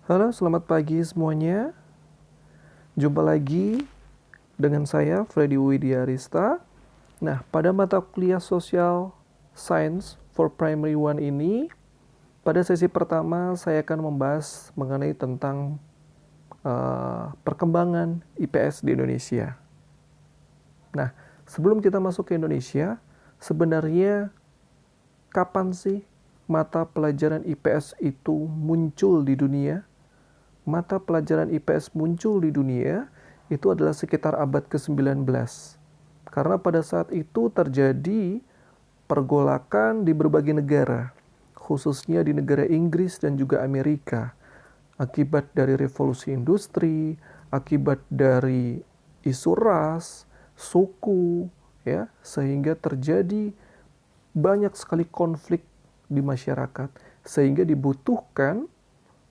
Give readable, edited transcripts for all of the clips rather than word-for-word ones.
Halo, selamat pagi semuanya. Jumpa lagi dengan saya, Freddy Widiarista. Nah, pada mata kuliah Social Science for Primary One ini, pada sesi pertama saya akan membahas mengenai tentang perkembangan IPS di Indonesia. Nah, sebelum kita masuk ke Indonesia, sebenarnya kapan sih mata pelajaran IPS itu muncul di dunia? Mata pelajaran IPS muncul di dunia itu adalah sekitar abad ke-19. Karena pada saat itu terjadi pergolakan di berbagai negara, khususnya di negara Inggris dan juga Amerika, akibat dari revolusi industri, akibat dari isu ras, suku, ya, sehingga terjadi banyak sekali konflik di masyarakat, sehingga dibutuhkan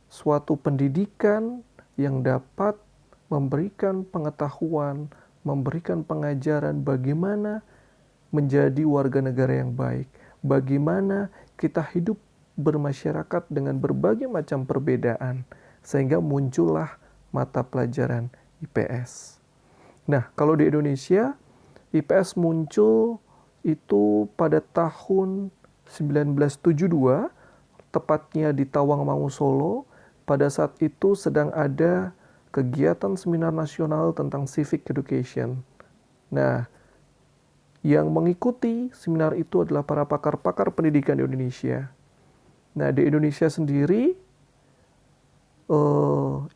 suatu pendidikan yang dapat memberikan pengetahuan, memberikan pengajaran bagaimana menjadi warga negara yang baik, bagaimana kita hidup bermasyarakat dengan berbagai macam perbedaan, sehingga muncullah mata pelajaran IPS. Nah, kalau di Indonesia, IPS muncul itu pada tahun 1972, tepatnya di Tawangmangu, Solo. Pada saat itu sedang ada kegiatan seminar nasional tentang civic education. Nah, yang mengikuti seminar itu adalah para pakar-pakar pendidikan di Indonesia. Nah, di Indonesia sendiri,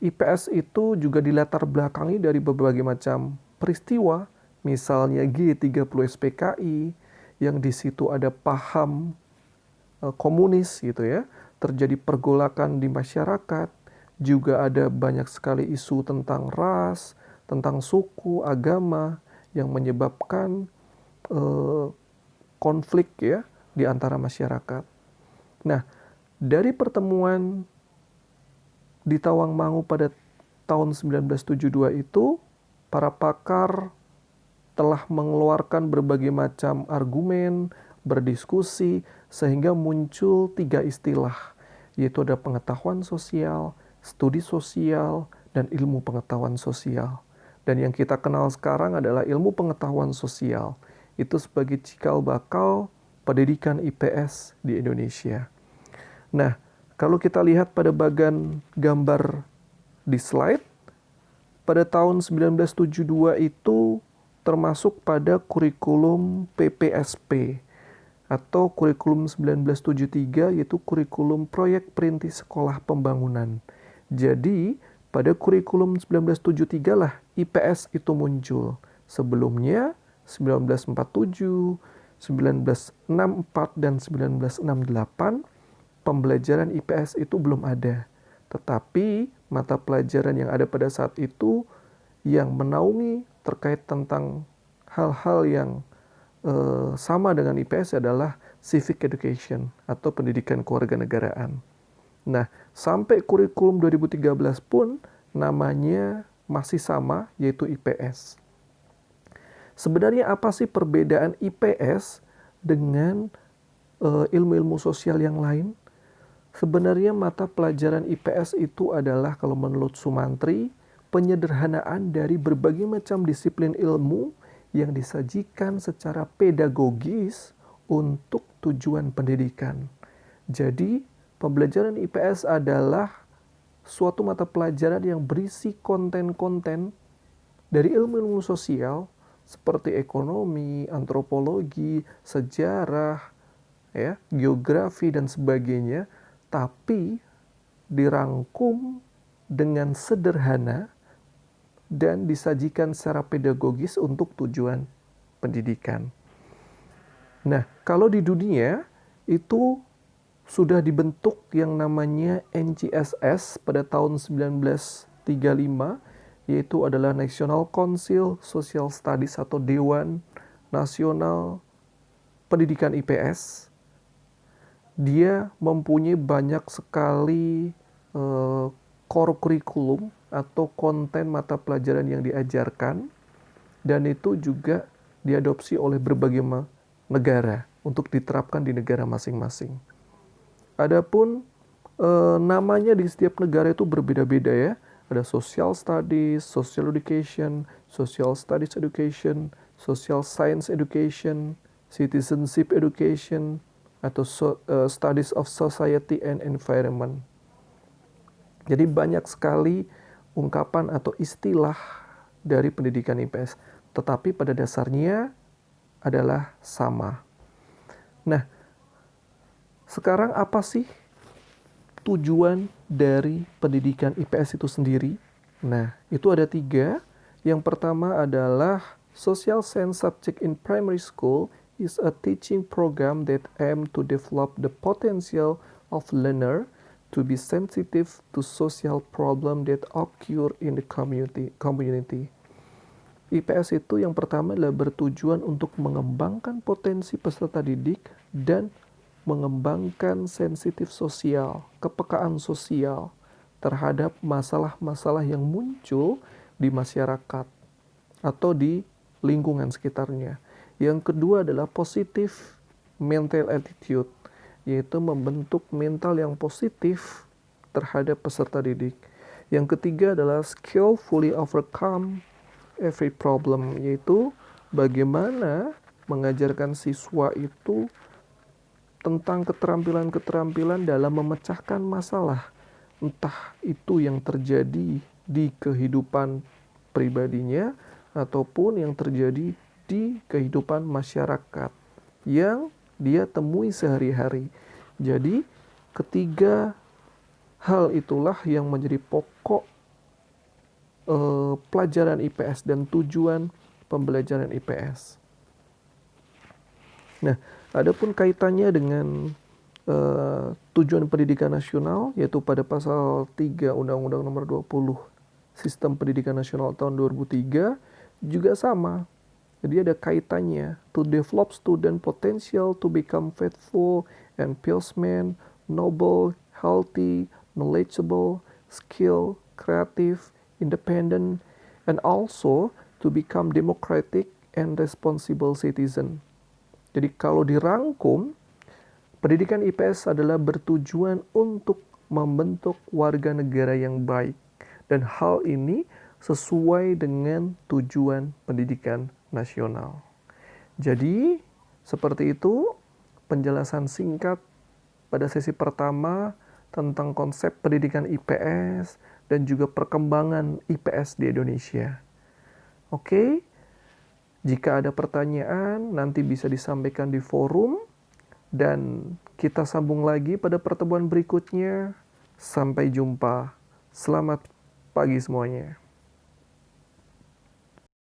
IPS itu juga dilatar belakangi dari berbagai macam peristiwa, misalnya G30 SPKI, yang di situ ada paham komunis gitu ya, terjadi pergolakan di masyarakat, juga ada banyak sekali isu tentang ras, tentang suku, agama yang menyebabkan eh, konflik ya di antara masyarakat. Nah, dari pertemuan di Tawangmangu pada tahun 1972 itu, para pakar telah mengeluarkan berbagai macam argumen, berdiskusi, sehingga muncul 3 istilah, yaitu ada pengetahuan sosial, studi sosial, dan ilmu pengetahuan sosial. Dan yang kita kenal sekarang adalah ilmu pengetahuan sosial. Itu sebagai cikal bakal pendidikan IPS di Indonesia. Nah, kalau kita lihat pada bagian gambar di slide, pada tahun 1972 itu termasuk pada kurikulum PPSP atau kurikulum 1973, yaitu kurikulum proyek perintis sekolah pembangunan. Jadi pada kurikulum 1973 lah IPS itu muncul. Sebelumnya 1947, 1964, dan 1968 pembelajaran IPS itu belum ada. Tetapi mata pelajaran yang ada pada saat itu yang menaungi terkait tentang hal-hal yang sama dengan IPS adalah civic education atau pendidikan kewarganegaraan. Nah, sampai kurikulum 2013 pun namanya masih sama, yaitu IPS. Sebenarnya apa sih perbedaan IPS dengan ilmu-ilmu sosial yang lain? Sebenarnya mata pelajaran IPS itu adalah, kalau menurut Sumantri, penyederhanaan dari berbagai macam disiplin ilmu yang disajikan secara pedagogis untuk tujuan pendidikan. Jadi, pembelajaran IPS adalah suatu mata pelajaran yang berisi konten-konten dari ilmu-ilmu sosial seperti ekonomi, antropologi, sejarah, ya, geografi, dan sebagainya, tapi dirangkum dengan sederhana dan disajikan secara pedagogis untuk tujuan pendidikan. Nah, kalau di dunia itu sudah dibentuk yang namanya NCSS pada tahun 1935, yaitu adalah National Council Social Studies atau Dewan Nasional Pendidikan IPS. Dia mempunyai banyak sekali core curriculum atau konten mata pelajaran yang diajarkan, dan itu juga diadopsi oleh berbagai negara untuk diterapkan di negara masing-masing. Adapun namanya di setiap negara itu berbeda-beda ya. Ada social studies, social education, social studies education, social science education, citizenship education, atau studies of society and environment. Jadi banyak sekali ungkapan atau istilah dari pendidikan IPS, tetapi pada dasarnya adalah sama. Nah, sekarang apa sih tujuan dari pendidikan IPS itu sendiri? Nah, itu ada 3. Yang pertama adalah Social Science Subject in Primary School is a teaching program that aim to develop the potential of learner to be sensitive to social problem that occur in the community. IPS itu yang pertama adalah bertujuan untuk mengembangkan potensi peserta didik dan mengembangkan sensitif sosial, kepekaan sosial terhadap masalah-masalah yang muncul di masyarakat atau di lingkungan sekitarnya. Yang kedua adalah positive mental attitude, yaitu membentuk mental yang positif terhadap peserta didik. Yang ketiga adalah skillfully overcome every problem, yaitu bagaimana mengajarkan siswa itu tentang keterampilan-keterampilan dalam memecahkan masalah, entah itu yang terjadi di kehidupan pribadinya ataupun yang terjadi di kehidupan masyarakat yang dia temui sehari-hari. Jadi, ketiga hal itulah yang menjadi pokok pelajaran IPS dan tujuan pembelajaran IPS. Nah, adapun kaitannya dengan tujuan pendidikan nasional, yaitu pada pasal 3 Undang-Undang Nomor 20 Sistem Pendidikan Nasional tahun 2003 juga sama. Jadi ada kaitannya, to develop student potential to become faithful and pious men, noble, healthy, knowledgeable, skilled, creative, independent, and also to become democratic and responsible citizen. Jadi kalau dirangkum, pendidikan IPS adalah bertujuan untuk membentuk warga negara yang baik. Dan hal ini sesuai dengan tujuan pendidikan nasional. Jadi, seperti itu penjelasan singkat pada sesi pertama tentang konsep pendidikan IPS dan juga perkembangan IPS di Indonesia. Oke, jika ada pertanyaan nanti bisa disampaikan di forum dan kita sambung lagi pada pertemuan berikutnya. Sampai jumpa. Selamat pagi semuanya.